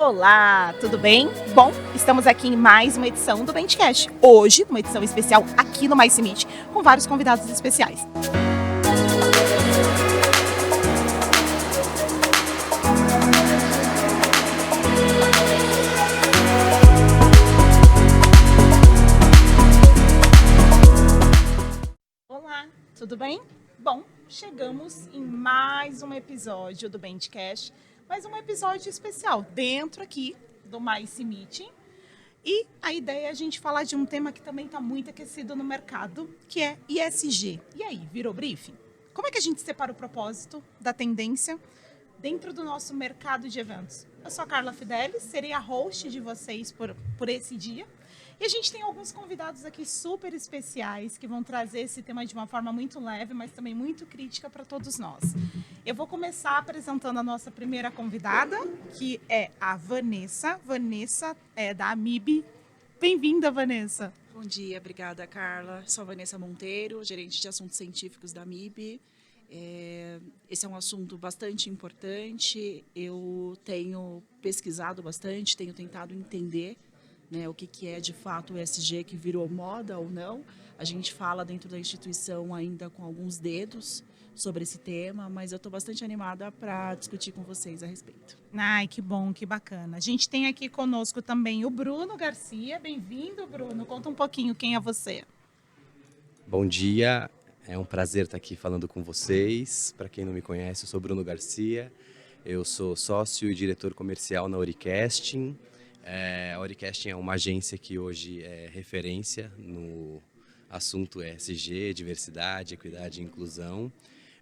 Olá, tudo bem? Bom, estamos aqui em mais uma edição do Bendcast. Hoje, uma edição especial aqui no Mais Meet, com vários convidados especiais. Olá, tudo bem? Bom, chegamos em mais um episódio do Bendcast, mais um episódio especial dentro aqui do Mais Meeting. E a ideia é a gente falar de um tema que também está muito aquecido no mercado, que é ESG. E aí, virou briefing? Como é que a gente separa o propósito da tendência dentro do nosso mercado de eventos? Eu sou a Carla Fidelis, serei a host de vocês por esse dia. E a gente tem alguns convidados aqui super especiais que vão trazer esse tema de uma forma muito leve, mas também muito crítica para todos nós. Eu vou começar apresentando a nossa primeira convidada, que é a Vanessa. Vanessa é da AMIB. Bem-vinda, Vanessa. Bom dia, obrigada, Carla. Sou a Vanessa Monteiro, gerente de assuntos científicos da AMIB. Esse é um assunto bastante importante. Eu tenho pesquisado bastante, tenho tentado entender, né, o que é de fato o ESG, que virou moda ou não. A gente fala dentro da instituição ainda com alguns dedos sobre esse tema, mas eu estou bastante animada para discutir com vocês a respeito. Ai, que bom, que bacana. A gente tem aqui conosco também o Bruno Garcia. Bem-vindo, Bruno. Conta um pouquinho quem é você. Bom dia, é um prazer estar aqui falando com vocês. Para quem não me conhece, eu sou Bruno Garcia. Eu sou sócio e diretor comercial na Oricasting. A Oricasting é uma agência que hoje é referência no assunto ESG, diversidade, equidade e inclusão.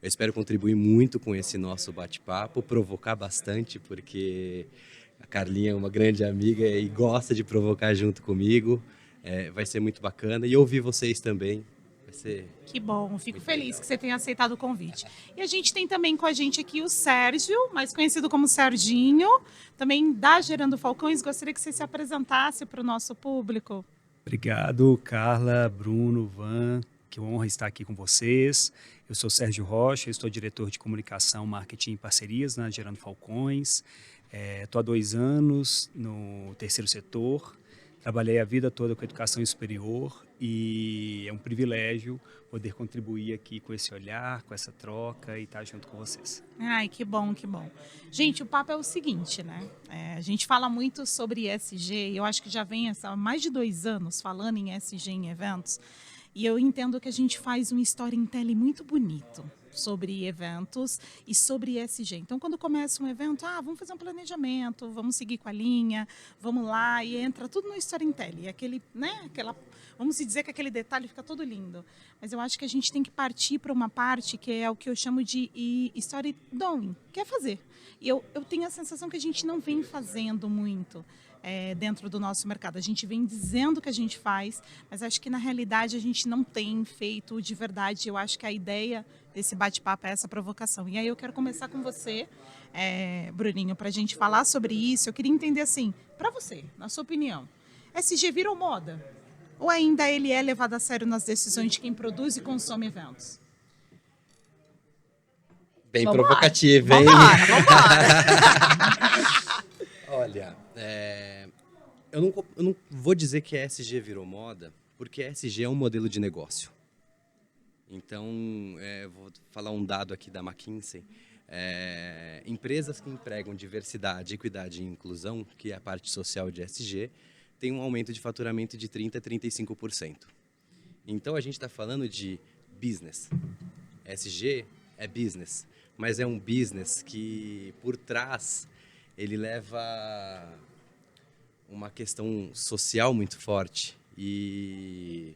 Eu espero contribuir muito com esse nosso bate-papo, provocar bastante, porque a Carlinha é uma grande amiga e gosta de provocar junto comigo. Vai ser muito bacana e ouvir vocês também. Vai ser... Que bom, fico feliz que você tenha aceitado o convite. E a gente tem também com a gente aqui o Sérgio, mais conhecido como Serginho, também da Gerando Falcões. Gostaria que você se apresentasse para o nosso público. Obrigado, Carla, Bruno, Van, que honra estar aqui com vocês. Eu sou Sérgio Rocha, estou diretor de comunicação, marketing e parcerias na Gerando Falcões. Estou há 2 anos no terceiro setor, trabalhei a vida toda com educação superior e é um privilégio poder contribuir aqui com esse olhar, com essa troca e estar junto com vocês. Ai, que bom, que bom. Gente, o papo é o seguinte, né? A gente fala muito sobre ESG e eu acho que já vem há mais de 2 anos falando em ESG em eventos. E eu entendo que a gente faz um storytelling muito bonito sobre eventos e sobre ESG. Então, quando começa um evento, vamos fazer um planejamento, vamos seguir com a linha, vamos lá, e entra tudo no storytelling. Vamos dizer que aquele detalhe fica todo lindo. Mas eu acho que a gente tem que partir para uma parte que é o que eu chamo de story doing, que é fazer. E eu tenho a sensação que a gente não vem fazendo muito dentro do nosso mercado. A gente vem dizendo que a gente faz, mas acho que na realidade a gente não tem feito de verdade. Eu acho que a ideia desse bate-papo é essa provocação. E aí eu quero começar com você, Bruninho, para a gente falar sobre isso. Eu queria entender assim, para você, na sua opinião, ESG virou moda? Ou ainda ele é levado a sério nas decisões de quem produz e consome eventos? Bem provocativo, hein? Olha, eu não vou dizer que a ESG virou moda, porque a ESG é um modelo de negócio. Então, vou falar um dado aqui da McKinsey. Empresas que empregam diversidade, equidade e inclusão, que é a parte social de ESG, tem um aumento de faturamento de 30% a 35%. Então, a gente está falando de business. ESG é business, mas é um business que, por trás, ele leva uma questão social muito forte e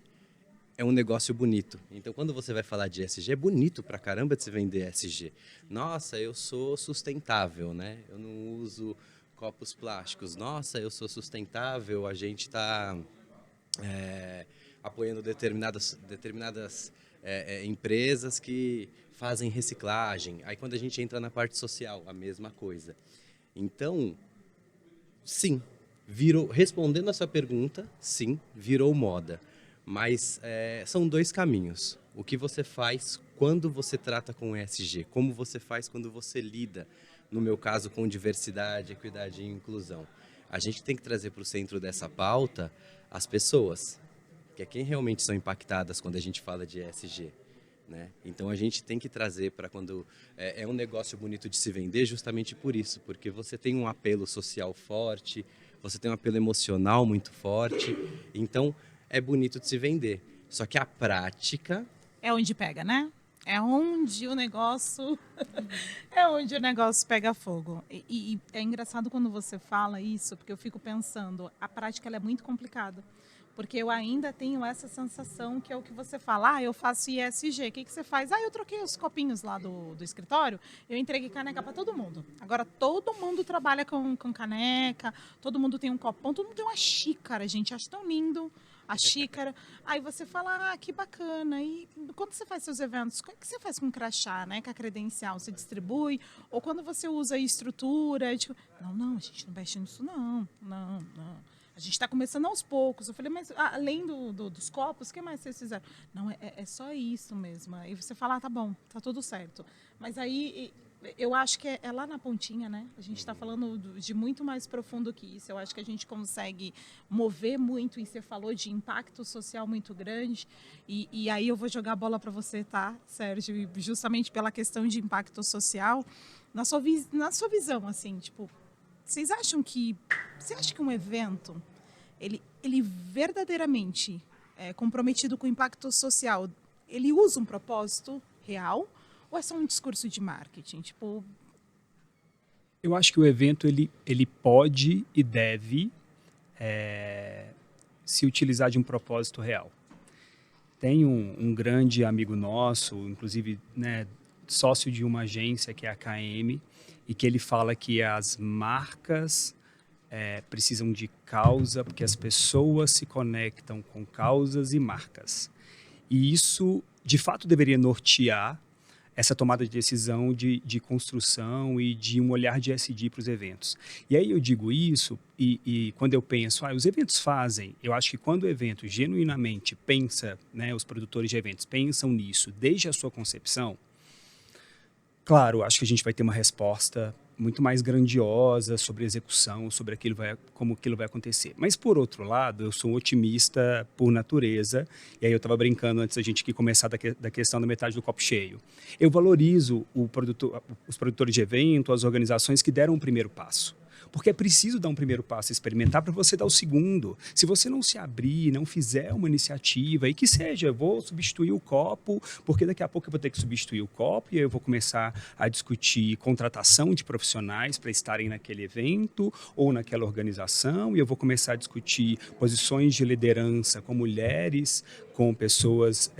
é um negócio bonito. Então, quando você vai falar de ESG, é bonito pra caramba de se vender ESG. Nossa, eu sou sustentável, né? Eu não uso copos plásticos. Nossa, eu sou sustentável, a gente está apoiando determinadas empresas que fazem reciclagem. Aí quando a gente entra na parte social, a mesma coisa. Então, sim, respondendo a sua pergunta, sim, virou moda. Mas são 2 caminhos. O que você faz quando você trata com ESG, como você faz quando você lida no meu caso com diversidade, equidade e inclusão. A gente tem que trazer para o centro dessa pauta as pessoas, que é quem realmente são impactadas quando a gente fala de ESG. Né? Então a gente tem que trazer para quando é um negócio bonito de se vender justamente por isso, porque você tem um apelo social forte, você tem um apelo emocional muito forte, então é bonito de se vender. Só que a prática É onde pega, né? É onde o negócio é onde o negócio pega fogo. E é engraçado quando você fala isso, porque eu fico pensando, a prática ela é muito complicada. Porque eu ainda tenho essa sensação que é o que você fala, eu faço ISG, o que você faz? Eu troquei os copinhos lá do escritório, eu entreguei caneca para todo mundo. Agora todo mundo trabalha com caneca, todo mundo tem um copão, todo mundo tem uma xícara, gente, acho tão lindo a xícara. Aí você fala, que bacana. E quando você faz seus eventos, o que você faz com o crachá, né? Com a credencial? Você distribui? Ou quando você usa a estrutura? Tipo, não, a gente não mexe nisso, não. A gente está começando aos poucos. Eu falei, mas além dos copos, o que mais vocês fizeram? Não, é só isso mesmo. Aí você fala, tá bom, tá tudo certo. Mas aí eu acho que é lá na pontinha, né? A gente está falando de muito mais profundo que isso. Eu acho que a gente consegue mover muito, e você falou de impacto social muito grande. E aí eu vou jogar a bola para você, tá, Sérgio? E justamente pela questão de impacto social, na sua visão, assim, tipo, você acha que um evento, ele verdadeiramente é comprometido com o impacto social, ele usa um propósito real ou é só um discurso de marketing? Tipo, eu acho que o evento ele pode e deve se utilizar de um propósito real. Tem um grande amigo nosso, inclusive, né, sócio de uma agência que é a KM, e que ele fala que as marcas precisam de causa, porque as pessoas se conectam com causas e marcas. E isso, de fato, deveria nortear essa tomada de decisão de construção e de um olhar de ESG para os eventos. E aí eu digo isso, e quando eu penso, os eventos fazem, eu acho que quando o evento genuinamente pensa, né, os produtores de eventos pensam nisso desde a sua concepção, claro, acho que a gente vai ter uma resposta muito mais grandiosa sobre a execução, sobre como aquilo vai acontecer. Mas, por outro lado, eu sou um otimista por natureza, e aí eu estava brincando antes da gente aqui começar da questão da metade do copo cheio. Eu valorizo os produtores de evento, as organizações que deram o primeiro passo. Porque é preciso dar um primeiro passo, experimentar, para você dar o segundo. Se você não se abrir, não fizer uma iniciativa, e que seja, eu vou substituir o copo, porque daqui a pouco eu vou ter que substituir o copo, e aí eu vou começar a discutir contratação de profissionais para estarem naquele evento ou naquela organização, e eu vou começar a discutir posições de liderança com mulheres, com pessoas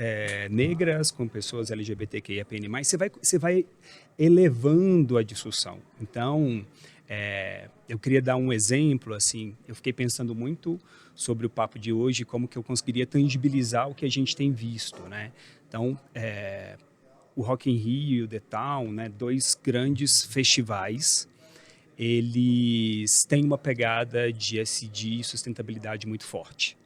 negras, com pessoas LGBTQIAPN+. Você vai elevando a discussão. Então, eu queria dar um exemplo, assim, eu fiquei pensando muito sobre o papo de hoje, como que eu conseguiria tangibilizar o que a gente tem visto, né? Então, o Rock in Rio e o The Town, né, dois grandes festivais, eles têm uma pegada de ESG e sustentabilidade muito forte.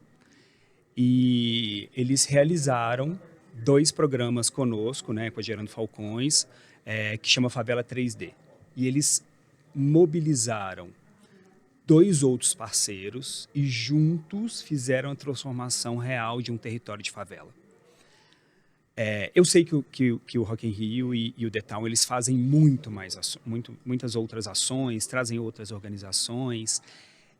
E eles realizaram 2 programas conosco, né, com a Gerando Falcões, que chama Favela 3D. E eles mobilizaram 2 outros parceiros e juntos fizeram a transformação real de um território de favela. Eu sei que o Rock in Rio e o The Town, eles fazem muitas outras ações, trazem outras organizações.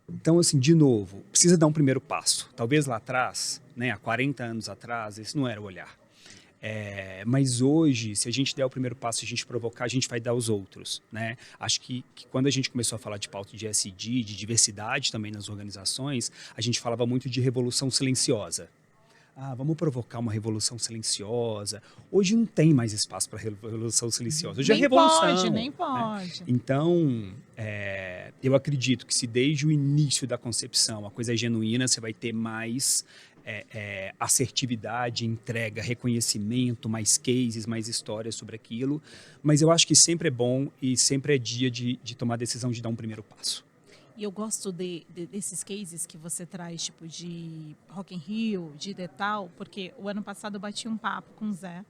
Então, assim, de novo, precisa dar um primeiro passo. Talvez lá atrás, né, há 40 anos atrás, esse não era o olhar. Mas hoje, se a gente der o primeiro passo, se a gente provocar, a gente vai dar os outros, né? Acho que quando a gente começou a falar de pauta de ESG, de diversidade também nas organizações, a gente falava muito de revolução silenciosa. Vamos provocar uma revolução silenciosa. Hoje não tem mais espaço para revolução silenciosa. Hoje é revolução. Nem pode. Né? Então, eu acredito que se desde o início da concepção a coisa é genuína, você vai ter mais assertividade, entrega, reconhecimento, mais cases, mais histórias sobre aquilo. Mas eu acho que sempre é bom e sempre é dia de tomar a decisão de dar um primeiro passo. E eu gosto desses cases que você traz, tipo de Rock in Rio, de The Town, porque o ano passado eu bati um papo com o Zé.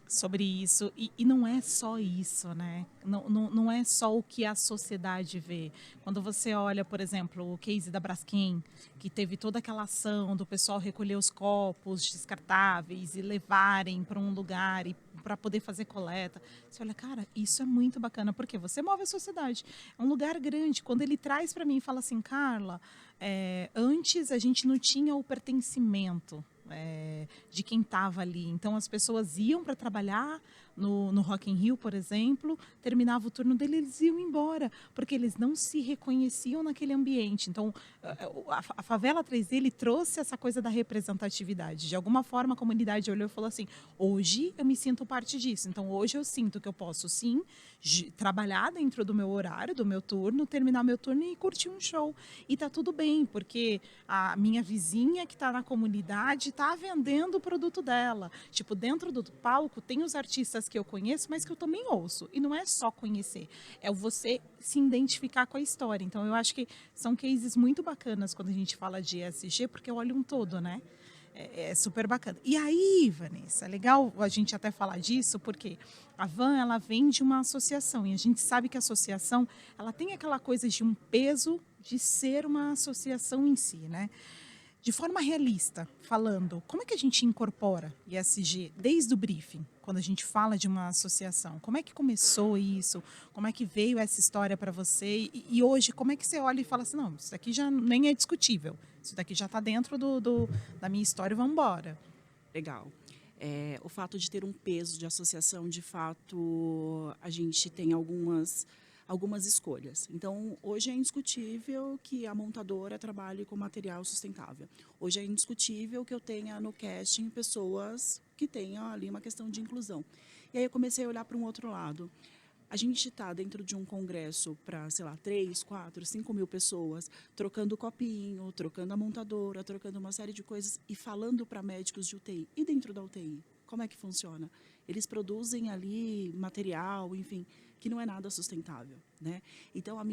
sobre isso. E não é só isso, né? Não é só o que a sociedade vê. Quando você olha, por exemplo, o case da Braskem, que teve toda aquela ação do pessoal recolher os copos descartáveis e levarem para um lugar e para poder fazer coleta. Você olha, cara, isso é muito bacana, porque você move a sociedade. É um lugar grande. Quando ele traz para mim e fala assim, Carla, antes a gente não tinha o pertencimento de quem estava ali. Então, as pessoas iam para trabalhar no Rock in Rio, por exemplo, terminava o turno dele, eles iam embora, porque eles não se reconheciam naquele ambiente. Então, a Favela 3D, ele trouxe essa coisa da representatividade. De alguma forma, a comunidade olhou e falou assim, hoje eu me sinto parte disso. Então, hoje eu sinto que eu posso, sim, trabalhar dentro do meu horário, do meu turno, terminar meu turno e curtir um show. E tá tudo bem, porque a minha vizinha que está na comunidade está vendendo o produto dela. Tipo, dentro do palco tem os artistas que eu conheço, mas que eu também ouço. E não é só conhecer, é você se identificar com a história. Então, eu acho que são cases muito bacanas quando a gente fala de ESG, porque olha um todo, né? É super bacana. E aí, Vanessa, é legal a gente até falar disso, porque a Van, ela vem de uma associação, e a gente sabe que a associação, ela tem aquela coisa de um peso de ser uma associação em si, né? De forma realista, falando, como é que a gente incorpora ESG desde o briefing, quando a gente fala de uma associação? Como é que começou isso? Como é que veio essa história para você? E hoje, como é que você olha e fala assim, não, isso daqui já nem é discutível, isso daqui já está dentro da minha história, vamos embora. Legal. O fato de ter um peso de associação, de fato, a gente tem algumas escolhas. Então, hoje é indiscutível que a montadora trabalhe com material sustentável. Hoje é indiscutível que eu tenha no casting pessoas que tenham ali uma questão de inclusão. E aí eu comecei a olhar para um outro lado. A gente está dentro de um congresso para, sei lá, 3, 4, 5 mil pessoas, trocando copinho, trocando a montadora, trocando uma série de coisas e falando para médicos de UTI. E dentro da UTI, como é que funciona? Eles produzem ali material, enfim, que não é nada sustentável, né? Então, a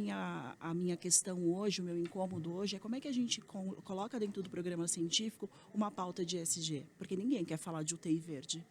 minha questão hoje, o meu incômodo hoje é como é que a gente coloca dentro do programa científico uma pauta de ESG, porque ninguém quer falar de UTI verde.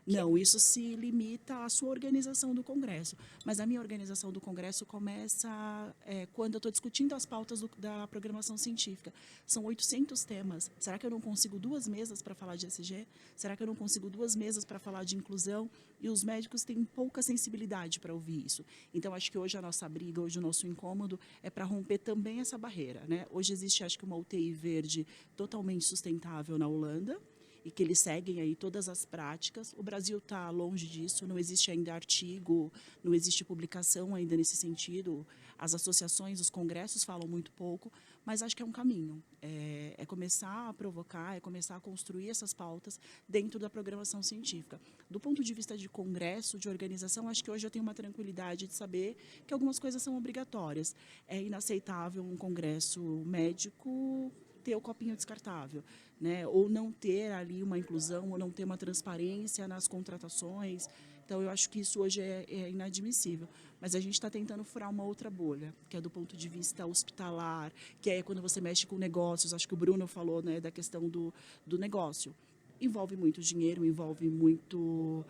Não, isso se limita à sua organização do Congresso. Mas a minha organização do Congresso começa quando eu estou discutindo as pautas da programação científica. São 800 temas. Será que eu não consigo 2 mesas para falar de ESG? Será que eu não consigo 2 mesas para falar de inclusão? E os médicos têm pouca sensibilidade para ouvir isso. Então, acho que hoje a nossa briga, hoje o nosso incômodo é para romper também essa barreira, né? Hoje existe, acho que, uma UTI verde totalmente sustentável na Holanda, e que eles seguem aí todas as práticas. O Brasil está longe disso, não existe ainda artigo, não existe publicação ainda nesse sentido. As associações, os congressos falam muito pouco, mas acho que é um caminho. É começar a provocar, é começar a construir essas pautas dentro da programação científica. Do ponto de vista de congresso, de organização, acho que hoje eu tenho uma tranquilidade de saber que algumas coisas são obrigatórias. É inaceitável um congresso médico ter o copinho descartável, né? Ou não ter ali uma inclusão, ou não ter uma transparência nas contratações. Então, eu acho que isso hoje é inadmissível. Mas a gente está tentando furar uma outra bolha, que é do ponto de vista hospitalar, que é quando você mexe com negócios. Acho que o Bruno falou, né, da questão do negócio. Envolve muito dinheiro, envolve muito...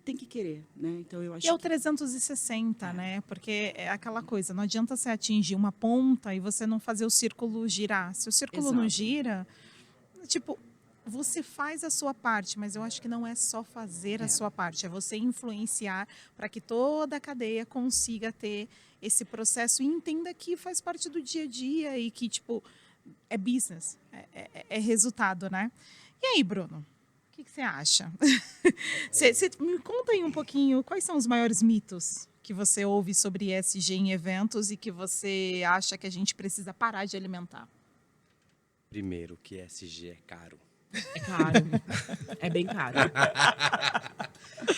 tem que querer, né? Então eu acho. E é o 360, né? Porque é aquela coisa, não adianta você atingir uma ponta e você não fazer o círculo girar. Se o círculo não gira, tipo, você faz a sua parte, mas eu acho que não é só fazer a sua parte, é você influenciar para que toda a cadeia consiga ter esse processo e entenda que faz parte do dia a dia e que, tipo, é business, é resultado, né? E aí, Bruno? O que você acha? Você me conta aí um pouquinho quais são os maiores mitos que você ouve sobre ESG em eventos e que você acha que a gente precisa parar de alimentar. Primeiro, que ESG é caro. É caro. É bem caro.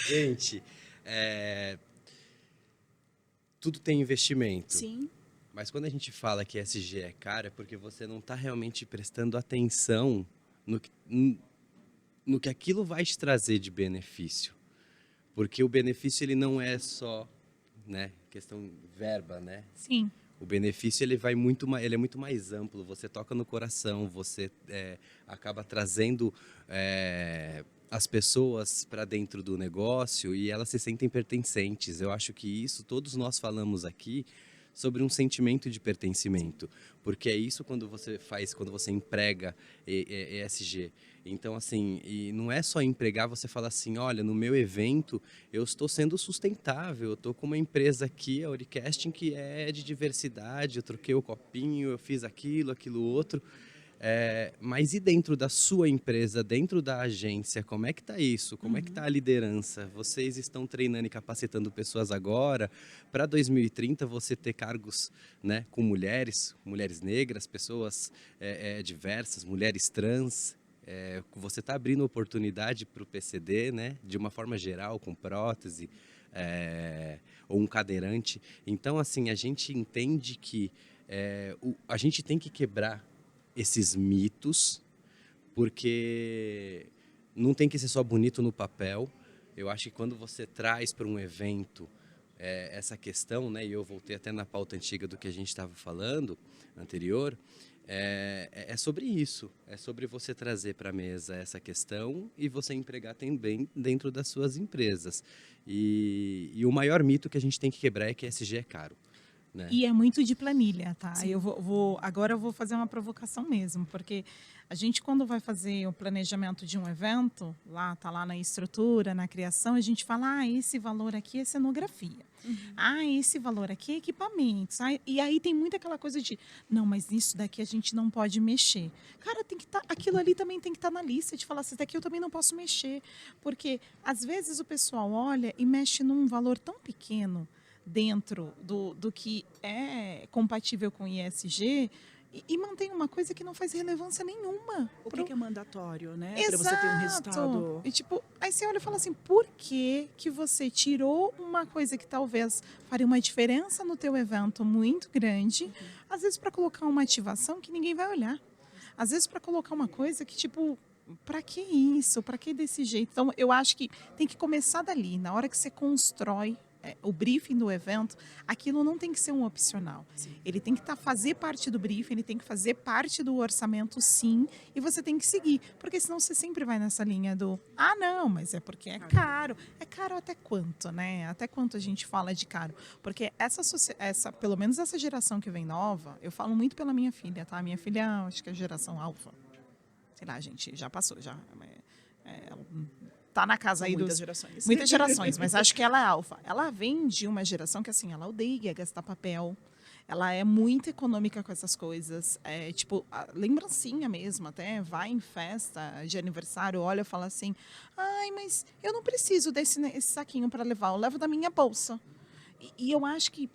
Gente, tudo tem investimento. Sim. Mas quando a gente fala que ESG é caro, é porque você não está realmente prestando atenção no que aquilo vai te trazer de benefício. Porque o benefício ele não é só, né, questão verba, né? Sim. O benefício ele é muito mais amplo. Você toca no coração, você acaba trazendo as pessoas para dentro do negócio e elas se sentem pertencentes. Eu acho que isso, todos nós falamos aqui sobre um sentimento de pertencimento, porque é isso quando você faz, quando você emprega ESG. Então, assim, e não é só empregar, você fala assim, olha, no meu evento eu estou sendo sustentável, eu estou com uma empresa aqui, a Oricasting, que é de diversidade, eu troquei o copinho, eu fiz aquilo outro. Mas e dentro da sua empresa, dentro da agência, como é que está isso? Como é que está a liderança? Vocês estão treinando e capacitando pessoas agora para 2030 você ter cargos, né, com mulheres negras, pessoas diversas, mulheres trans. Você está abrindo oportunidade para o PCD, né, de uma forma geral, com prótese ou um cadeirante. Então, assim, a gente entende que a gente tem que quebrar esses mitos, porque não tem que ser só bonito no papel. Eu acho que quando você traz para um evento essa questão, né, e eu voltei até na pauta antiga do que a gente estava falando, anterior, é sobre isso, é sobre você trazer para a mesa essa questão e você empregar também dentro das suas empresas. E o maior mito que a gente tem que quebrar é que ESG é caro. Né? E é muito de planilha, tá? Sim. Agora eu vou fazer uma provocação mesmo, porque a gente, quando vai fazer o planejamento de um evento, tá lá na estrutura, na criação, a gente fala, esse valor aqui é cenografia. Esse valor aqui é equipamentos. E aí tem muito aquela coisa de, não, mas isso daqui a gente não pode mexer. Cara, tem que aquilo ali também tem que estar na lista de falar, isso daqui eu também não posso mexer. Porque, às vezes, o pessoal olha e mexe num valor tão pequeno dentro do que é compatível com o ESG e mantém uma coisa que não faz relevância nenhuma. O que é mandatório, né? Exato. Para você ter um resultado. E tipo, aí você olha e fala assim, por que você tirou uma coisa que talvez faria uma diferença no teu evento muito grande, às vezes para colocar uma ativação que ninguém vai olhar. Às vezes para colocar uma coisa que tipo, para que isso? Para que desse jeito? Então, eu acho que tem que começar dali, na hora que você constrói o briefing do evento, aquilo não tem que ser um opcional. Sim. Ele tem que fazer parte do briefing, ele tem que fazer parte do orçamento, sim, e você tem que seguir, porque senão você sempre vai nessa linha do, não, mas é porque é caro. É caro até quanto, né? Até quanto a gente fala de caro? Porque pelo menos essa geração que vem nova, eu falo muito pela minha filha, tá? Minha filha, acho que é a geração alfa. Sei lá, gente, já passou, já. Ela tá na casa aí muitas gerações. Muitas gerações, mas acho que ela é alfa. Ela vem de uma geração que, assim, ela odeia gastar papel. Ela é muito econômica com essas coisas. Tipo, a lembrancinha mesmo, até vai em festa de aniversário, olha e fala assim, mas eu não preciso desse saquinho para levar, eu levo da minha bolsa. E eu acho que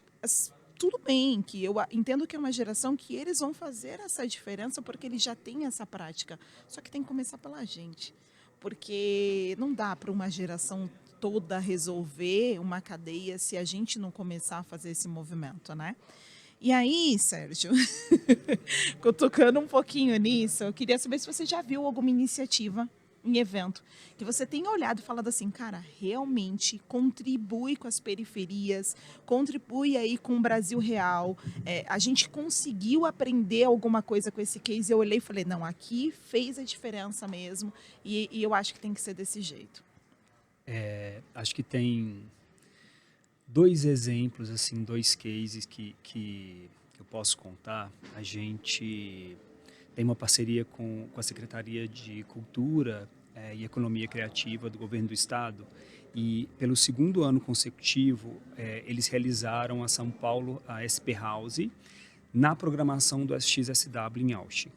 tudo bem, que eu entendo que é uma geração que eles vão fazer essa diferença porque eles já têm essa prática. Só que tem que começar pela gente. Porque não dá para uma geração toda resolver uma cadeia se a gente não começar a fazer esse movimento, né? E aí, Sérgio, tocando um pouquinho nisso, eu queria saber se você já viu alguma iniciativa em evento que você tenha olhado e falado assim, cara, realmente contribui com as periferias, contribui aí com o Brasil real, a gente conseguiu aprender alguma coisa com esse case, eu olhei e falei, não, aqui fez a diferença mesmo, e eu acho que tem que ser desse jeito. Acho que tem 2 exemplos, assim, 2 cases que eu posso contar. A gente tem uma parceria com a Secretaria de Cultura e Economia Criativa do Governo do Estado e, pelo 2º ano consecutivo, eles realizaram a São Paulo, a SP House, na programação do SXSW em Austin.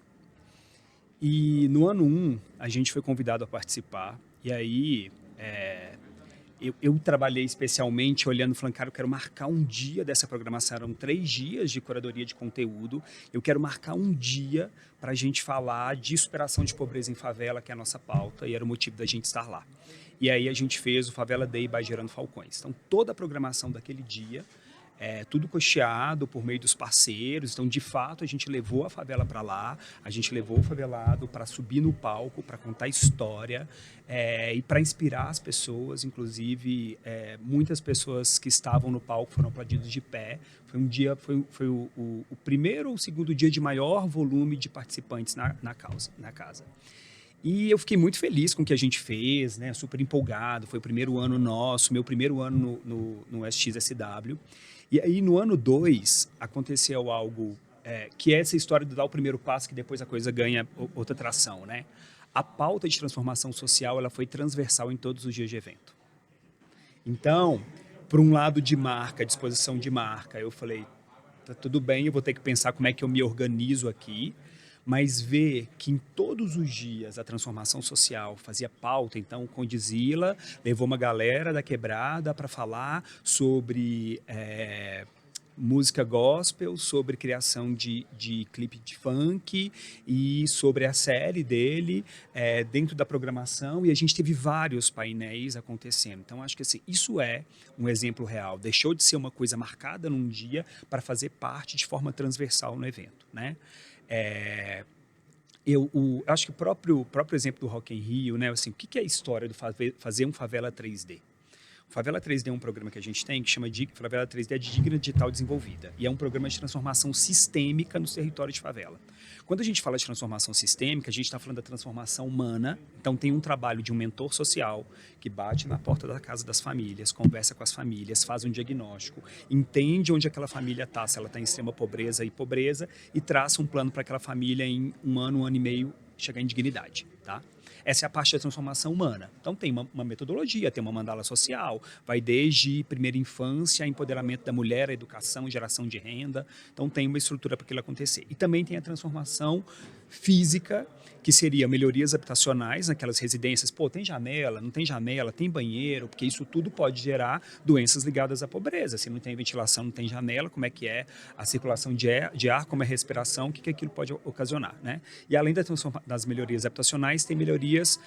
E no ano 1, a gente foi convidado a participar e aí eu trabalhei especialmente olhando, falando, cara, eu quero marcar um dia dessa programação, eram 3 dias de curadoria de conteúdo, eu quero marcar um dia para a gente falar de superação de pobreza em favela, que é a nossa pauta, e era o motivo da gente estar lá. E aí a gente fez o Favela Day by Gerando Falcões. Então, toda a programação daquele dia, tudo custeado por meio dos parceiros. Então, de fato, a gente levou a favela para lá, a gente levou o favelado para subir no palco, para contar história e para inspirar as pessoas. Inclusive, muitas pessoas que estavam no palco foram aplaudidas de pé. Foi um dia, foi o primeiro ou segundo dia de maior volume de participantes na casa. E eu fiquei muito feliz com o que a gente fez, né? Super empolgado. Foi o primeiro ano nosso, meu primeiro ano no SXSW. E aí, no ano 2, aconteceu algo que é essa história de dar o primeiro passo, que depois a coisa ganha outra tração, né? A pauta de transformação social, ela foi transversal em todos os dias de evento. Então, por um lado de marca, disposição de marca, eu falei, tá tudo bem, eu vou ter que pensar como é que eu me organizo aqui, mas ver que em todos os dias a transformação social fazia pauta, então Condizila levou uma galera da quebrada para falar sobre música gospel, sobre criação de clipe de funk e sobre a série dele dentro da programação, e a gente teve vários painéis acontecendo. Então, acho que assim, isso é um exemplo real. Deixou de ser uma coisa marcada num dia para fazer parte de forma transversal no evento, né? Eu acho que o próprio exemplo do Rock in Rio, né? Assim, o que é a história do fazer um Favela 3D? O Favela 3D é um programa que a gente tem que chama de Favela 3D de Digna Digital Desenvolvida. E é um programa de transformação sistêmica no território de favela. Quando a gente fala de transformação sistêmica, a gente está falando da transformação humana. Então tem um trabalho de um mentor social que bate na porta da casa das famílias, conversa com as famílias, faz um diagnóstico, entende onde aquela família está, se ela está em extrema pobreza e traça um plano para aquela família em um ano e meio chegar em dignidade, tá? Essa é a parte da transformação humana. Então tem uma metodologia, tem uma mandala social, vai desde primeira infância, empoderamento da mulher, a educação, geração de renda. Então tem uma estrutura para aquilo acontecer. E também tem a transformação física, que seria melhorias habitacionais naquelas residências. Pô, tem janela, não tem janela, tem banheiro, porque isso tudo pode gerar doenças ligadas à pobreza. Se não tem ventilação, não tem janela, como é que é a circulação de ar, como é a respiração, o que aquilo pode ocasionar, né? E além das melhorias habitacionais, tem melhorias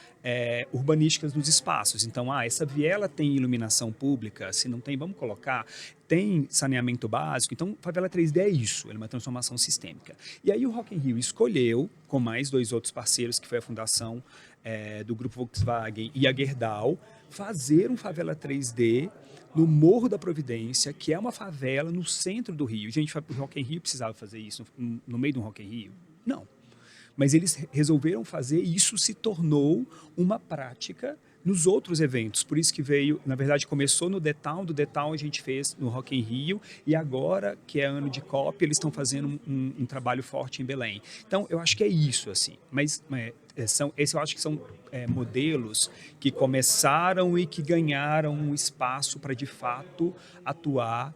urbanísticas nos espaços. Então, essa viela tem iluminação pública, se não tem, vamos colocar. Tem saneamento básico, então Favela 3D é isso, é uma transformação sistêmica. E aí o Rock in Rio escolheu, com mais 2 outros parceiros, que foi a fundação do Grupo Volkswagen e a Gerdau, fazer um Favela 3D no Morro da Providência, que é uma favela no centro do Rio. Gente, o Rock in Rio precisava fazer isso no meio do Rock in Rio? Não. Mas eles resolveram fazer e isso se tornou uma prática nos outros eventos. Por isso que veio, na verdade, começou no The Town, do The Town a gente fez no Rock in Rio, e agora, que é ano de COP, eles estão fazendo um trabalho forte em Belém. Então, eu acho que é isso, assim. Mas eu acho que são modelos que começaram e que ganharam um espaço para, de fato, atuar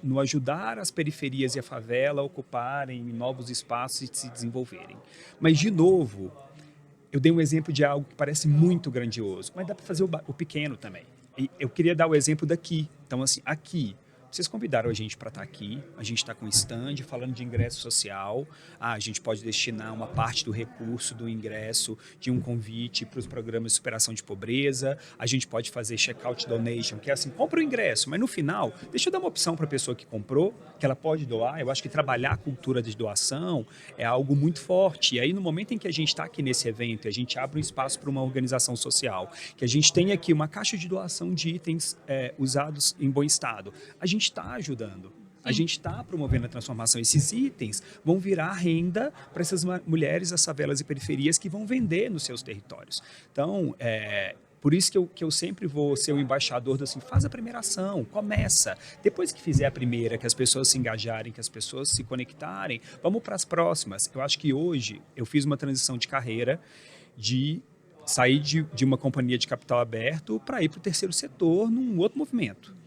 no ajudar as periferias e a favela a ocuparem novos espaços e se desenvolverem. Mas, de novo, eu dei um exemplo de algo que parece muito grandioso, mas dá para fazer o pequeno também. E eu queria dar o exemplo daqui. Então, assim, aqui, vocês convidaram a gente para estar aqui, a gente está com um stand falando de ingresso social, a gente pode destinar uma parte do recurso do ingresso de um convite para os programas de superação de pobreza, a gente pode fazer check-out donation, que é assim, compra o ingresso, mas no final, deixa eu dar uma opção para a pessoa que comprou, que ela pode doar. Eu acho que trabalhar a cultura de doação é algo muito forte. E aí, no momento em que a gente está aqui nesse evento, a gente abre um espaço para uma organização social, que a gente tem aqui uma caixa de doação de itens usados em bom estado, a gente está ajudando. A gente está promovendo a transformação. Esses itens vão virar renda para essas mulheres, as favelas e periferias que vão vender nos seus territórios. Então, por isso que eu sempre vou ser o embaixador do assim, faz a primeira ação, começa. Depois que fizer a primeira, que as pessoas se engajarem, que as pessoas se conectarem, vamos para as próximas. Eu acho que hoje eu fiz uma transição de carreira de sair de uma companhia de capital aberto para ir para o terceiro setor num outro movimento.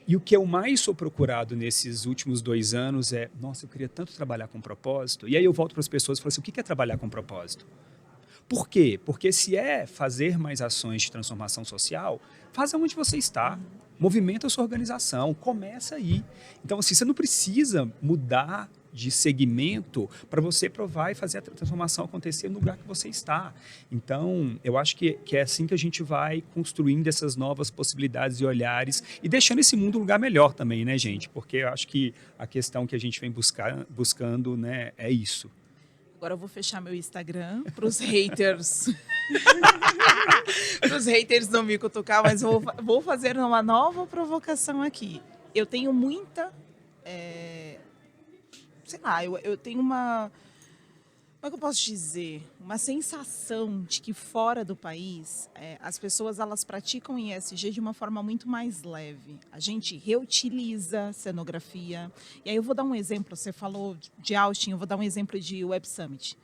E o que eu mais sou procurado nesses últimos 2 anos nossa, eu queria tanto trabalhar com propósito. E aí eu volto para as pessoas e falo assim, o que é trabalhar com propósito? Por quê? Porque se é fazer mais ações de transformação social, faz onde você está, movimenta a sua organização, começa aí. Então, assim, você não precisa mudar de segmento para você provar e fazer a transformação acontecer no lugar que você está. Então, eu acho que é assim que a gente vai construindo essas novas possibilidades e olhares e deixando esse mundo um lugar melhor também, né, gente? Porque eu acho que a questão que a gente vem buscando, né, é isso. Agora eu vou fechar meu Instagram para os haters. Para os haters não me cutucar, mas vou fazer uma nova provocação aqui. Eu tenho muita... sei lá, eu tenho Como é que eu posso dizer? Uma sensação de que fora do país, as pessoas elas praticam ESG de uma forma muito mais leve. A gente reutiliza cenografia. E aí eu vou dar um exemplo. Você falou de Austin, eu vou dar um exemplo de Web Summit.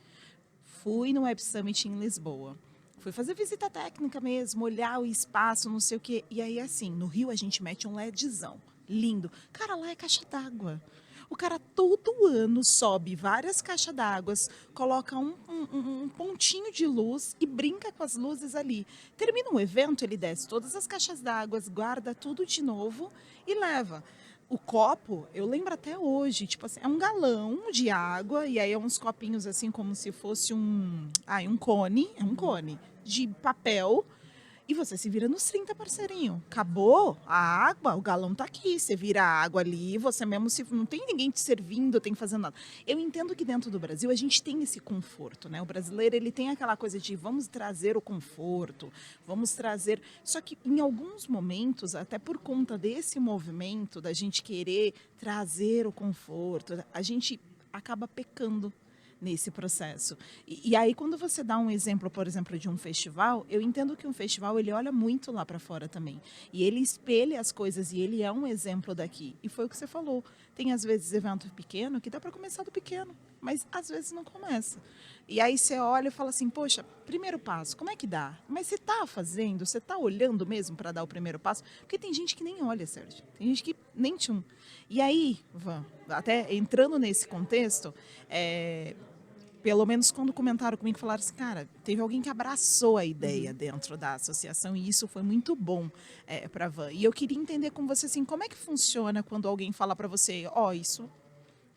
Fui no Web Summit em Lisboa. Fui fazer visita técnica mesmo, olhar o espaço, não sei o quê. E aí, assim, no Rio a gente mete um LEDzão. Lindo. Cara, lá é caixa d'água. O cara todo ano sobe várias caixas d'água, coloca um pontinho de luz e brinca com as luzes ali. Termina um evento, ele desce todas as caixas d'água, guarda tudo de novo e leva. O copo, eu lembro até hoje, tipo assim, é um galão de água e aí é uns copinhos assim como se fosse um cone, é um cone de papel. E você se vira nos 30, parceirinho. Acabou a água, o galão tá aqui. Você vira a água ali, você mesmo se não tem ninguém te servindo, tem que fazer nada. Eu entendo que dentro do Brasil a gente tem esse conforto, né? O brasileiro, ele tem aquela coisa de vamos trazer o conforto, vamos trazer. Só que em alguns momentos, até por conta desse movimento da gente querer trazer o conforto, a gente acaba pecando nesse processo. E aí, quando você dá um exemplo, por exemplo, de um festival, eu entendo que um festival, ele olha muito lá para fora também. E ele espelha as coisas e ele é um exemplo daqui. E foi o que você falou. Tem, às vezes, evento pequeno que dá para começar do pequeno, mas às vezes não começa. E aí você olha e fala assim, poxa, primeiro passo, como é que dá? Mas você está fazendo, você está olhando mesmo para dar o primeiro passo? Porque tem gente que nem olha, Sérgio. Tem gente que nem tchum. E aí, Van, até entrando nesse contexto, pelo menos quando comentaram comigo, falaram assim, cara, teve alguém que abraçou a ideia dentro da associação e isso foi muito bom para a Van. E eu queria entender com você, assim, como é que funciona quando alguém fala para você, isso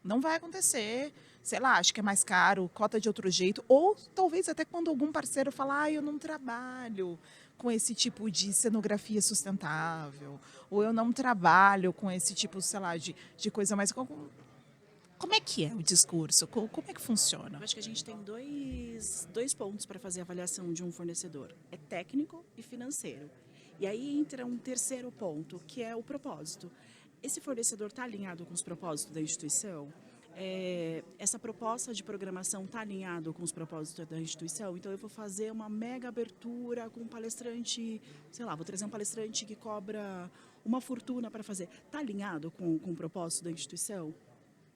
não vai acontecer, sei lá, acho que é mais caro, cota de outro jeito, ou talvez até quando algum parceiro fala, eu não trabalho com esse tipo de cenografia sustentável, ou eu não trabalho com esse tipo, sei lá, de coisa mais... Como é que é o discurso? Como é que funciona? Eu acho que a gente tem dois pontos para fazer a avaliação de um fornecedor. É técnico e financeiro. E aí entra um terceiro ponto, que é o propósito. Esse fornecedor está alinhado com os propósitos da instituição? Essa proposta de programação está alinhado com os propósitos da instituição? Então, eu vou fazer uma mega abertura com um palestrante, sei lá, vou trazer um palestrante que cobra uma fortuna para fazer. Está alinhado com o propósito da instituição?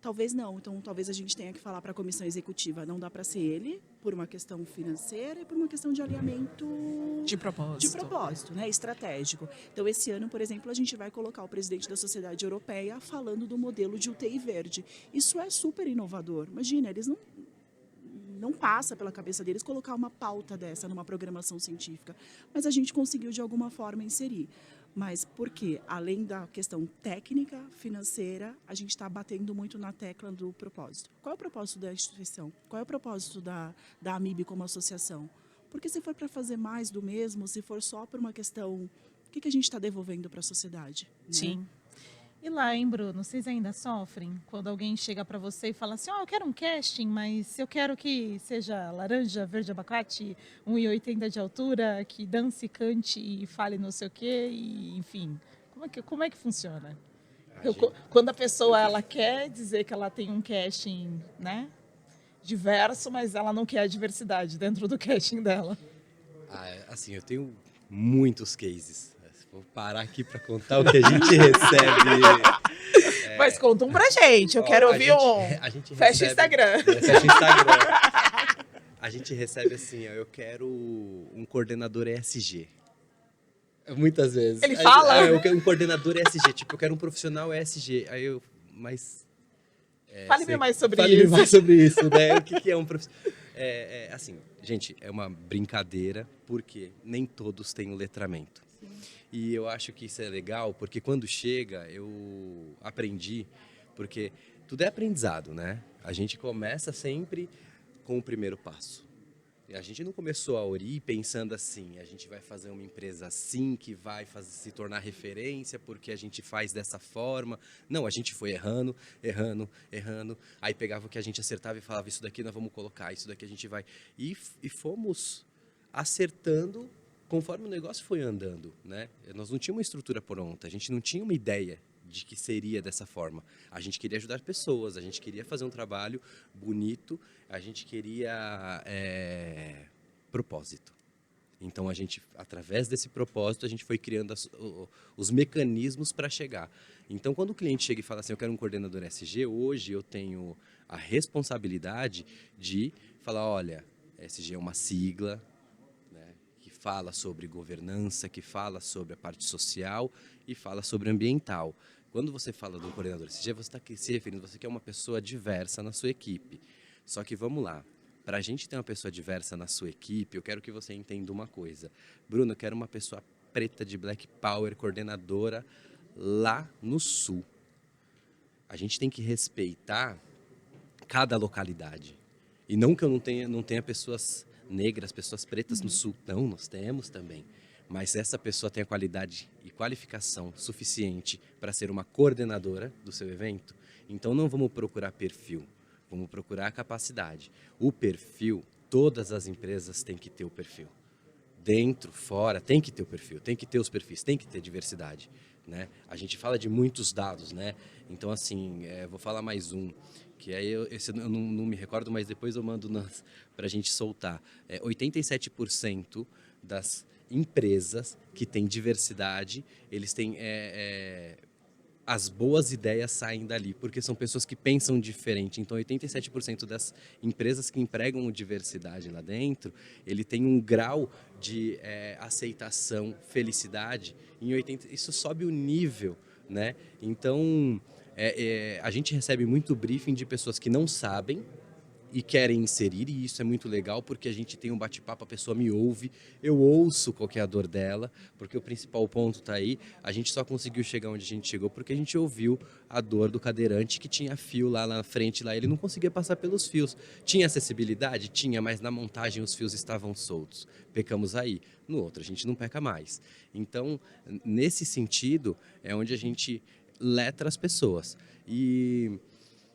Talvez não. Então, talvez a gente tenha que falar para a comissão executiva, não dá para ser ele, por uma questão financeira e por uma questão de alinhamento de propósito, né, estratégico. Então, esse ano, por exemplo, a gente vai colocar o presidente da Sociedade Europeia falando do modelo de UTI verde. Isso é super inovador. Imagina, eles não passa pela cabeça deles colocar uma pauta dessa numa programação científica, mas a gente conseguiu de alguma forma inserir. Mas por quê? Além da questão técnica, financeira, a gente está batendo muito na tecla do propósito. Qual é o propósito da instituição? Qual é o propósito da AMIB como associação? Porque se for para fazer mais do mesmo, se for só por uma questão, o que a gente está devolvendo para a sociedade? Né? Sim. E lá, hein, Bruno, vocês ainda sofrem quando alguém chega para você e fala assim, eu quero um casting, mas eu quero que seja laranja, verde, abacate, 1,80 de altura, que dance, cante e fale não sei o quê, e, enfim. Como é que funciona? Quando a pessoa ela quer dizer que ela tem um casting, né, diverso, mas ela não quer a diversidade dentro do casting dela. Assim, eu tenho muitos cases. Vou parar aqui para contar o que a gente recebe. Mas conta um pra gente, eu quero ouvir a gente fecha recebe, Instagram. Fecha Instagram. A gente recebe assim, eu quero um coordenador ESG. Muitas vezes. Ele fala? Eu quero um coordenador ESG, tipo, eu quero um profissional ESG. Fale-me mais sobre Fale-me isso. mais sobre isso, né? O que é um profissional? Assim, gente, é uma brincadeira, porque nem todos têm o letramento. E eu acho que isso é legal, porque quando chega, eu aprendi, porque tudo é aprendizado, né? A gente começa sempre com o primeiro passo. E a gente não começou a Ori pensando assim, a gente vai fazer uma empresa assim, que vai se tornar referência, porque a gente faz dessa forma. Não, a gente foi errando. Aí pegava o que a gente acertava e falava, isso daqui nós vamos colocar, isso daqui a gente vai... E fomos acertando conforme o negócio foi andando, né? Nós não tínhamos uma estrutura pronta, a gente não tinha uma ideia de que seria dessa forma. A gente queria ajudar pessoas, a gente queria fazer um trabalho bonito, a gente queria propósito. Então, a gente, através desse propósito, a gente foi criando os mecanismos para chegar. Então, quando o cliente chega e fala assim, eu quero um coordenador SG, hoje eu tenho a responsabilidade de falar, olha, SG é uma sigla, né, que fala sobre governança, que fala sobre a parte social e fala sobre ambiental. Quando você fala do coordenador SG, você está se referindo, você quer uma pessoa diversa na sua equipe. Só que vamos lá. Para a gente ter uma pessoa diversa na sua equipe, eu quero que você entenda uma coisa. Bruno, eu quero uma pessoa preta de Black Power, coordenadora lá no Sul. A gente tem que respeitar cada localidade. E não que eu não tenha pessoas negras, pessoas pretas no Sul. Não, nós temos também. Mas essa pessoa tem a qualidade e qualificação suficiente para ser uma coordenadora do seu evento. Então não vamos procurar perfil. Vamos procurar a capacidade. O perfil, todas as empresas têm que ter o perfil. Dentro, fora, tem que ter o perfil, tem que ter os perfis, tem que ter diversidade, né? A gente fala de muitos dados, né? Então, assim, vou falar mais um, que aí esse eu não me recordo, mas depois eu mando para a gente soltar. 87% das empresas que têm diversidade, eles têm... as boas ideias saem dali, porque são pessoas que pensam diferente. Então, 87% das empresas que empregam diversidade lá dentro, ele tem um grau de aceitação, felicidade, em 80%. Isso sobe o nível, né? Então, a gente recebe muito briefing de pessoas que não sabem e querem inserir, e isso é muito legal, porque a gente tem um bate-papo, a pessoa me ouve, eu ouço qual que é a dor dela, porque o principal ponto está aí, a gente só conseguiu chegar onde a gente chegou porque a gente ouviu a dor do cadeirante que tinha fio lá na frente, lá ele não conseguia passar pelos fios. Tinha acessibilidade? Tinha, mas na montagem os fios estavam soltos. Pecamos aí. No outro, a gente não peca mais. Então, nesse sentido, é onde a gente letra as pessoas. E...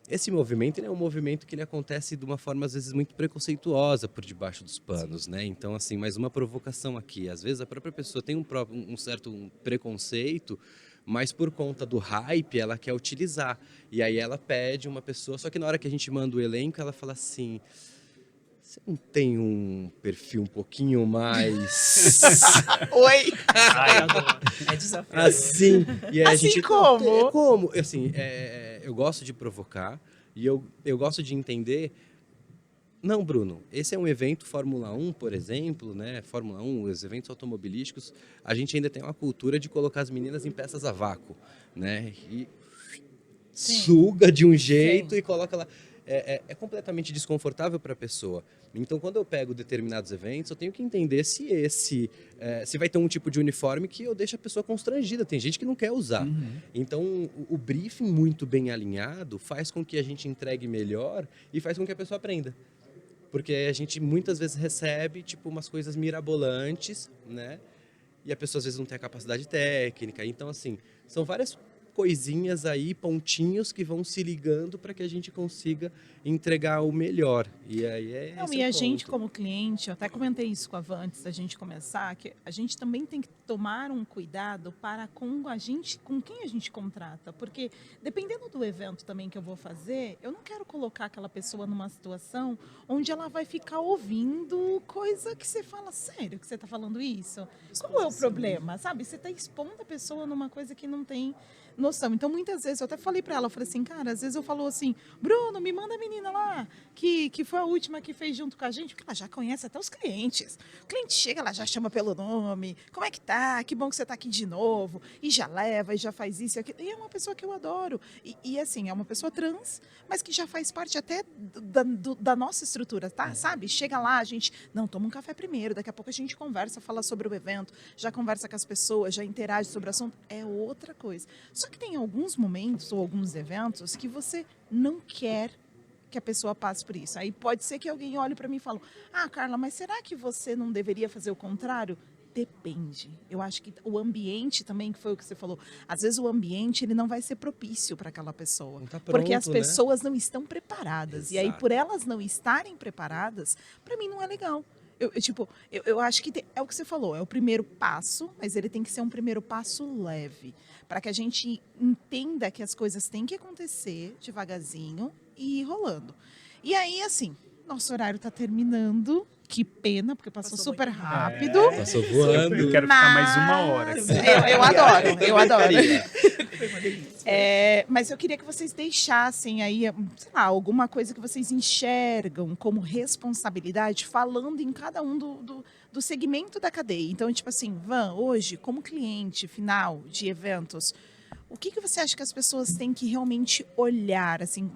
esse movimento ele é um movimento que ele acontece de uma forma, às vezes, muito preconceituosa por debaixo dos panos, né? Então, assim, mais uma provocação aqui. Às vezes, a própria pessoa tem um certo preconceito, mas por conta do hype, ela quer utilizar. E aí ela pede uma pessoa, só que na hora que a gente manda o elenco, ela fala assim... você não tem um perfil um pouquinho mais... Oi! Ai, adoro. É desafio. assim, e aí a Assim gente... como? Como? Assim, eu gosto de provocar e eu gosto de entender... Não, Bruno, esse é um evento Fórmula 1, por exemplo, né? Fórmula 1, os eventos automobilísticos, a gente ainda tem uma cultura de colocar as meninas em peças a vácuo, né? E suga de um jeito e coloca lá... É completamente desconfortável para a pessoa. Então, quando eu pego determinados eventos, eu tenho que entender se vai ter um tipo de uniforme que eu deixo a pessoa constrangida. Tem gente que não quer usar. Então, o briefing muito bem alinhado faz com que a gente entregue melhor e faz com que a pessoa aprenda. Porque a gente muitas vezes recebe tipo umas coisas mirabolantes, né? E a pessoa às vezes não tem a capacidade técnica. Então, assim, são várias coisinhas aí, pontinhos que vão se ligando para que a gente consiga entregar o melhor. E aí Não, esse e é o a gente, ponto. como cliente, eu até comentei isso com a Van antes da gente começar, que a gente também tem que tomar um cuidado para com quem a gente contrata. Porque dependendo do evento também que eu vou fazer, eu não quero colocar aquela pessoa numa situação onde ela vai ficar ouvindo coisa que você fala, sério que você está falando isso? Qual é o problema? Sabe? Você está expondo a pessoa numa coisa que não tem noção. Então, muitas vezes, eu até falei para ela, eu falei assim, cara, às vezes eu falo assim, Bruno, me manda a menina lá, que foi a última que fez junto com a gente, porque ela já conhece até os clientes. O cliente chega, ela já chama pelo nome, como é que tá? Que bom que você tá aqui de novo. E já leva, e já faz isso e aquilo. E é uma pessoa que eu adoro. E assim, é uma pessoa trans, mas que já faz parte até da nossa estrutura, tá? Sabe? Chega lá, a gente, não, toma um café primeiro, daqui a pouco a gente conversa, fala sobre o evento, já conversa com as pessoas, já interage sobre o assunto. É outra coisa. Só que tem alguns momentos ou alguns eventos que você não quer que a pessoa passe por isso. Aí pode ser que alguém olhe para mim e fale, Carla, mas será que você não deveria fazer o contrário? Depende. Eu acho que o ambiente também, que foi o que você falou, às vezes o ambiente ele não vai ser propício para aquela pessoa. Não tá Porque pronto, as né? pessoas não estão preparadas. E aí, Exato. por elas não estarem preparadas, para mim não é legal. Eu acho que é o que você falou, é o primeiro passo, mas ele tem que ser um primeiro passo leve, para que a gente entenda que as coisas têm que acontecer devagarzinho e ir rolando. E aí, assim, nosso horário está terminando. Que pena, porque passou super rápido. Passou voando. Eu quero ficar mais uma hora. Eu adoro, eu adoro. Mas eu queria que vocês deixassem aí, sei lá, alguma coisa que vocês enxergam como responsabilidade, falando em cada um do segmento da cadeia. Então, tipo assim, Van, hoje, como cliente final de eventos, o que você acha que as pessoas têm que realmente olhar? Assim,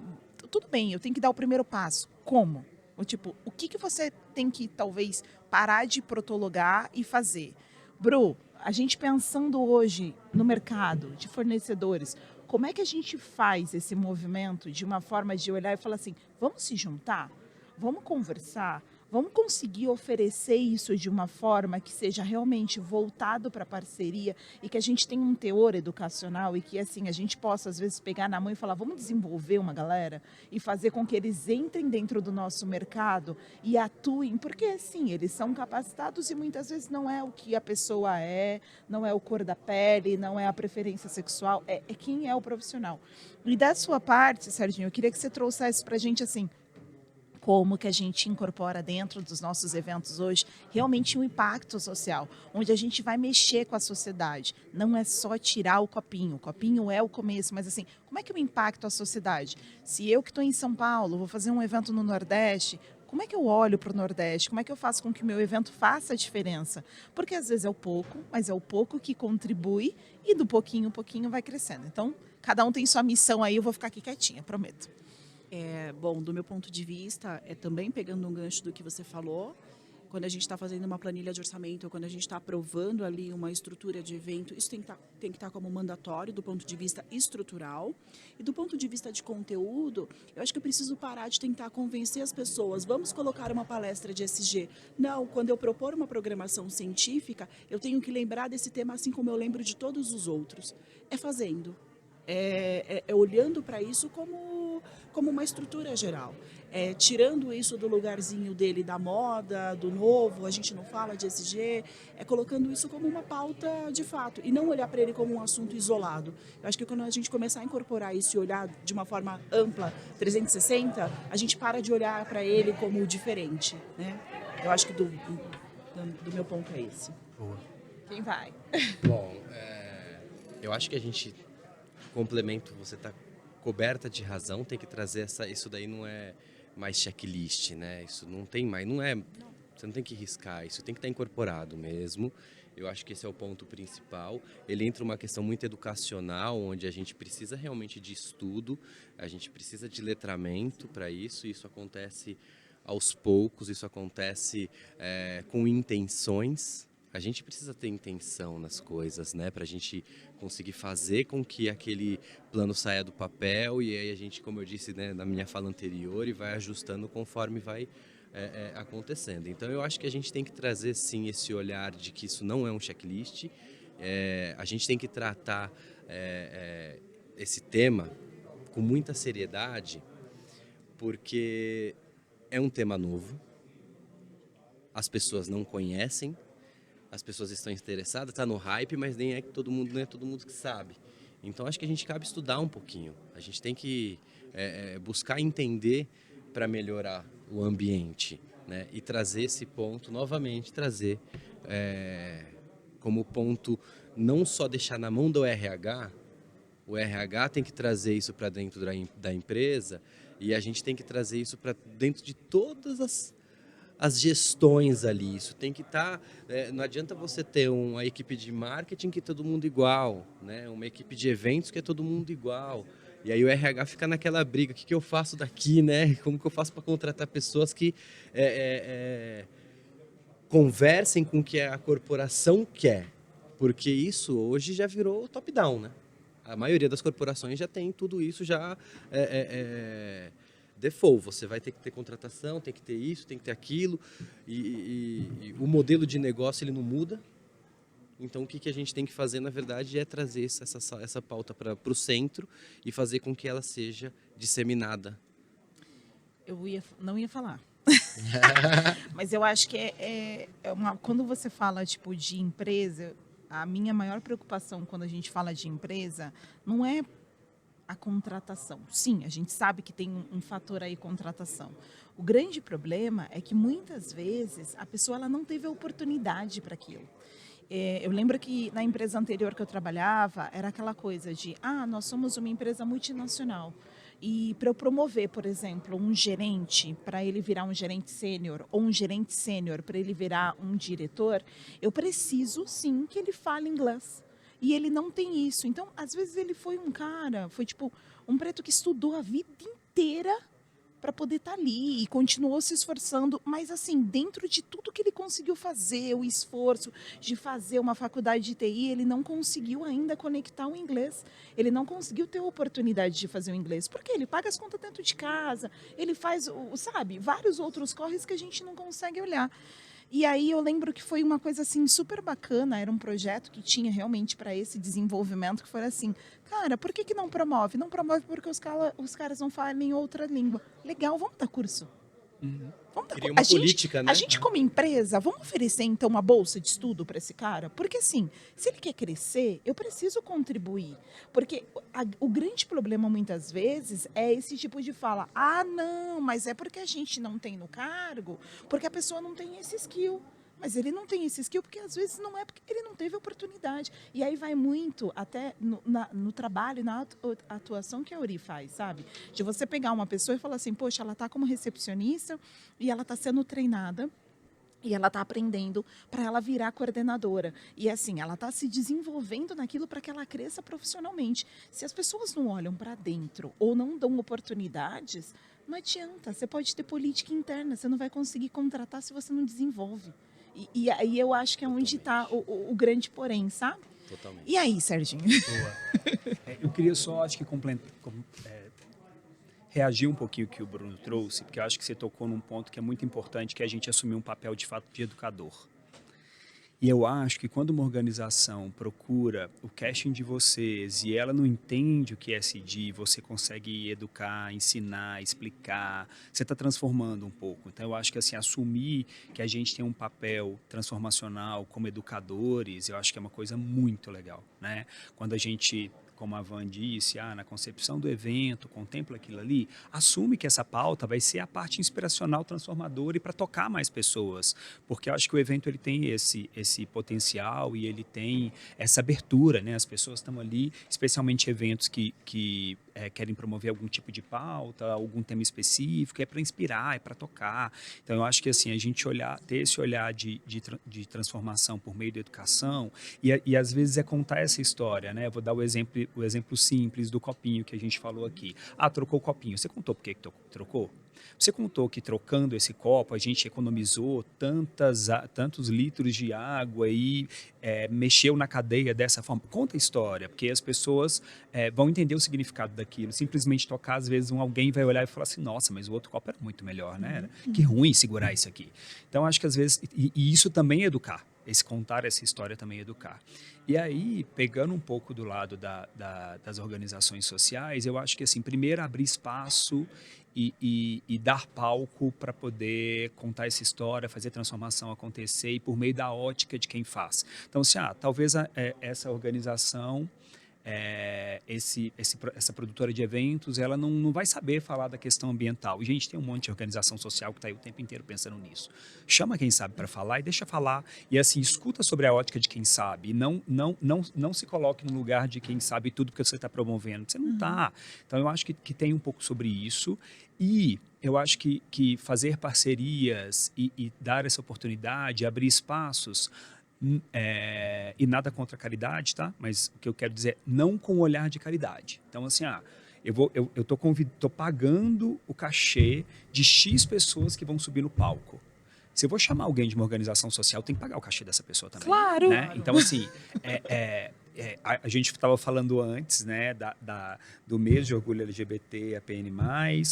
tudo bem, eu tenho que dar o primeiro passo. Como? Tipo, o que você tem que, talvez, parar de protologar e fazer? Bru, a gente pensando hoje no mercado de fornecedores, como é que a gente faz esse movimento de uma forma de olhar e falar assim, vamos se juntar? Vamos conversar? Vamos conseguir oferecer isso de uma forma que seja realmente voltado para a parceria e que a gente tenha um teor educacional e que assim a gente possa, às vezes, pegar na mão e falar, vamos desenvolver uma galera e fazer com que eles entrem dentro do nosso mercado e atuem, porque, assim, eles são capacitados e muitas vezes não é o que a pessoa é, não é o cor da pele, não é a preferência sexual, é quem é o profissional. E da sua parte, Serginho, eu queria que você trouxesse para a gente, assim, como que a gente incorpora dentro dos nossos eventos hoje realmente um impacto social, onde a gente vai mexer com a sociedade. Não é só tirar o copinho é o começo, mas assim, como é que eu impacto a sociedade? Se eu que estou em São Paulo, vou fazer um evento no Nordeste, como é que eu olho para o Nordeste? Como é que eu faço com que o meu evento faça a diferença? Porque às vezes é o pouco, mas é o pouco que contribui e do pouquinho vai crescendo. Então, cada um tem sua missão aí, eu vou ficar aqui quietinha, prometo. Bom, do meu ponto de vista, também pegando um gancho do que você falou, quando a gente está fazendo uma planilha de orçamento, ou quando a gente está aprovando ali uma estrutura de evento, isso tem que estar como mandatório do ponto de vista estrutural. E do ponto de vista de conteúdo, eu acho que eu preciso parar de tentar convencer as pessoas. Vamos colocar uma palestra de ESG. Não, quando eu propor uma programação científica, eu tenho que lembrar desse tema assim como eu lembro de todos os outros. É fazendo. Olhando para isso como uma estrutura geral. Tirando isso do lugarzinho dele da moda, do novo, a gente não fala de ESG, colocando isso como uma pauta de fato e não olhar para ele como um assunto isolado. Eu acho que quando a gente começar a incorporar isso e olhar de uma forma ampla, 360, a gente para de olhar para ele como diferente, né? Eu acho que do meu ponto é esse. Boa. Quem vai? Bom, eu acho que a gente complemento, você está coberta de razão, tem que trazer isso daí não é mais checklist, né? Isso não tem mais, você não tem que riscar, isso tem que estar incorporado mesmo. Eu acho que esse é o ponto principal. Ele entra uma questão muito educacional, onde a gente precisa realmente de estudo, a gente precisa de letramento para isso. Isso acontece aos poucos, isso acontece com intenções. A gente precisa ter intenção nas coisas, né? Para a gente conseguir fazer com que aquele plano saia do papel e aí a gente, como eu disse, né, na minha fala anterior, e vai ajustando conforme vai acontecendo. Então eu acho que a gente tem que trazer sim esse olhar de que isso não é um checklist. A gente tem que tratar esse tema com muita seriedade, porque é um tema novo, as pessoas não conhecem, as pessoas estão interessadas, está no hype, mas nem é todo mundo que sabe. Então acho que a gente cabe estudar um pouquinho. A gente tem que buscar entender para melhorar o ambiente, né? E trazer esse ponto, novamente, trazer como ponto, não só deixar na mão do RH, o RH tem que trazer isso para dentro da empresa e a gente tem que trazer isso para dentro de todas as gestões ali. Isso tem que estar... não adianta você ter uma equipe de marketing que é todo mundo igual, né? Uma equipe de eventos que é todo mundo igual. E aí o RH fica naquela briga, o que eu faço daqui, né? Como que eu faço para contratar pessoas que conversem com o que a corporação quer? Porque isso hoje já virou top-down, né? A maioria das corporações já tem tudo isso já default. Você vai ter que ter contratação, tem que ter isso, tem que ter aquilo. E o modelo de negócio ele não muda. Então, o que a gente tem que fazer, na verdade, é trazer essa pauta para o centro e fazer com que ela seja disseminada. Eu não ia falar. Mas eu acho que quando você fala tipo de empresa, a minha maior preocupação quando a gente fala de empresa não é a contratação. Sim, a gente sabe que tem um fator aí, contratação. O grande problema é que muitas vezes a pessoa ela não teve a oportunidade para aquilo. Eu lembro que na empresa anterior que eu trabalhava, era aquela coisa de, nós somos uma empresa multinacional. E para eu promover, por exemplo, um gerente, para ele virar um gerente sênior, ou um gerente sênior para ele virar um diretor, eu preciso sim que ele fale inglês. E ele não tem isso. Então, às vezes ele foi tipo um preto que estudou a vida inteira para poder estar ali e continuou se esforçando, mas assim, dentro de tudo que ele conseguiu fazer, o esforço de fazer uma faculdade de TI, ele não conseguiu ainda conectar o inglês. Ele não conseguiu ter a oportunidade de fazer o inglês, porque ele paga as contas dentro de casa, ele faz, vários outros corres que a gente não consegue olhar. E aí eu lembro que foi uma coisa assim super bacana, era um projeto que tinha realmente para esse desenvolvimento, que foi assim, cara, por que não promove? Não promove porque os caras não falam em outra língua. Legal, vamos dar curso. Cria uma política, né? A gente como empresa, vamos oferecer então uma bolsa de estudo para esse cara? Porque assim, se ele quer crescer, eu preciso contribuir. Porque o grande problema muitas vezes é esse tipo de fala, não, mas é porque a gente não tem no cargo, porque a pessoa não tem esse skill. Mas ele não tem esse skill porque às vezes não é porque ele não teve oportunidade. E aí vai muito até no trabalho, na atuação que a Uri faz, sabe? De você pegar uma pessoa e falar assim, poxa, ela está como recepcionista e ela está sendo treinada e ela está aprendendo para ela virar coordenadora. E assim, ela está se desenvolvendo naquilo para que ela cresça profissionalmente. Se as pessoas não olham para dentro ou não dão oportunidades, não adianta. Você pode ter política interna, você não vai conseguir contratar se você não desenvolve. E aí eu acho que é onde está o grande porém, sabe? Totalmente. E aí, Serginho? Boa. Eu queria só, acho que reagir um pouquinho ao que o Bruno trouxe, porque eu acho que você tocou num ponto que é muito importante, que é a gente assumir um papel de fato de educador. E eu acho que quando uma organização procura o casting de vocês e ela não entende o que é SD, você consegue educar, ensinar, explicar, você está transformando um pouco. Então, eu acho que assim, assumir que a gente tem um papel transformacional como educadores, eu acho que é uma coisa muito legal, né? Quando a gente, como a Van disse, na concepção do evento, contempla aquilo ali, assume que essa pauta vai ser a parte inspiracional, transformadora e para tocar mais pessoas, porque eu acho que o evento ele tem esse potencial e ele tem essa abertura, né? As pessoas estão ali, especialmente eventos que querem promover algum tipo de pauta, algum tema específico, é para inspirar, é para tocar. Então, eu acho que assim, a gente ter esse olhar de transformação por meio da educação e às vezes é contar essa história, né? Eu vou dar o exemplo simples do copinho que a gente falou aqui. Trocou o copinho. Você contou por que trocou? Você contou que trocando esse copo a gente economizou tantos litros de água e mexeu na cadeia dessa forma. Conta a história, porque as pessoas vão entender o significado daquilo. Simplesmente tocar, às vezes alguém vai olhar e falar assim, nossa, mas o outro copo era muito melhor, né? Que ruim segurar isso aqui. Então, acho que às vezes, e isso também é educar. Contar essa história também é educar. E aí, pegando um pouco do lado das organizações sociais, eu acho que, assim, primeiro abrir espaço e dar palco para poder contar essa história, fazer a transformação acontecer e por meio da ótica de quem faz. Então, assim, talvez essa organização, essa produtora de eventos, ela não vai saber falar da questão ambiental. E a gente tem um monte de organização social que está aí o tempo inteiro pensando nisso. Chama quem sabe para falar e deixa falar. E assim, escuta sobre a ótica de quem sabe. E não se coloque no lugar de quem sabe tudo que você está promovendo. Você não está. Então, eu acho que tem um pouco sobre isso. E eu acho que fazer parcerias e dar essa oportunidade, abrir espaços, e nada contra a caridade, tá? Mas o que eu quero dizer é não com olhar de caridade. Então, assim, eu tô pagando o cachê de X pessoas que vão subir no palco. Se eu vou chamar alguém de uma organização social, tem que pagar o cachê dessa pessoa também. Claro! Né? Então, assim, a gente estava falando antes, né, do mês de orgulho LGBT, APN+,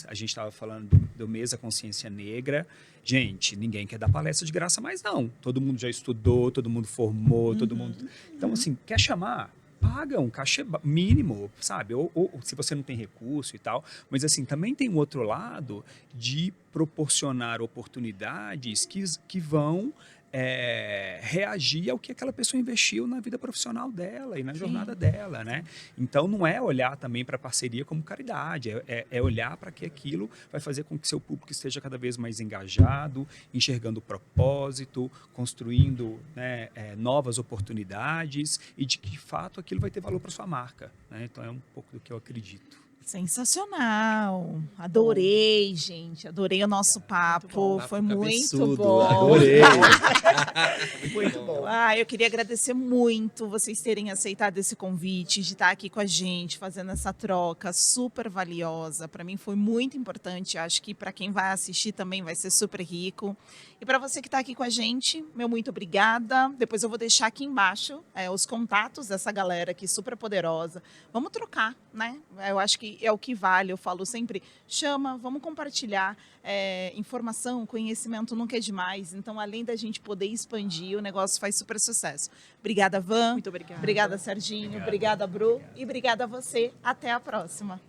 a gente estava falando do mês da consciência negra. Gente, ninguém quer dar palestra de graça mais, não. Todo mundo já estudou, todo mundo formou, todo mundo... Então, assim, quer chamar? paga um cachê mínimo, sabe? Ou se você não tem recurso e tal. Mas, assim, também tem um outro lado de proporcionar oportunidades que vão reagir ao que aquela pessoa investiu na vida profissional dela e na jornada dela, né? Então, não é olhar também para a parceria como caridade, é olhar para que aquilo vai fazer com que seu público esteja cada vez mais engajado, enxergando o propósito, construindo, né, novas oportunidades e de que fato aquilo vai ter valor para sua marca, né? Então, é um pouco do que eu acredito. Sensacional. Adorei, gente. Adorei o nosso papo. Foi muito Cabeçudo, bom. adorei. Muito bom. Eu queria agradecer muito vocês terem aceitado esse convite, de estar aqui com a gente, fazendo essa troca super valiosa. Para mim foi muito importante. Acho que para quem vai assistir também vai ser super rico. E para você que está aqui com a gente, meu muito obrigada. Depois eu vou deixar aqui embaixo os contatos dessa galera aqui super poderosa. Vamos trocar, né? Eu acho que é o que vale. Eu falo sempre, chama, vamos compartilhar informação, conhecimento nunca é demais. Então, além da gente poder expandir, o negócio faz super sucesso. Obrigada, Van. Muito obrigada. Obrigada, Serginho. Obrigada, Bru. E obrigada a você. Até a próxima.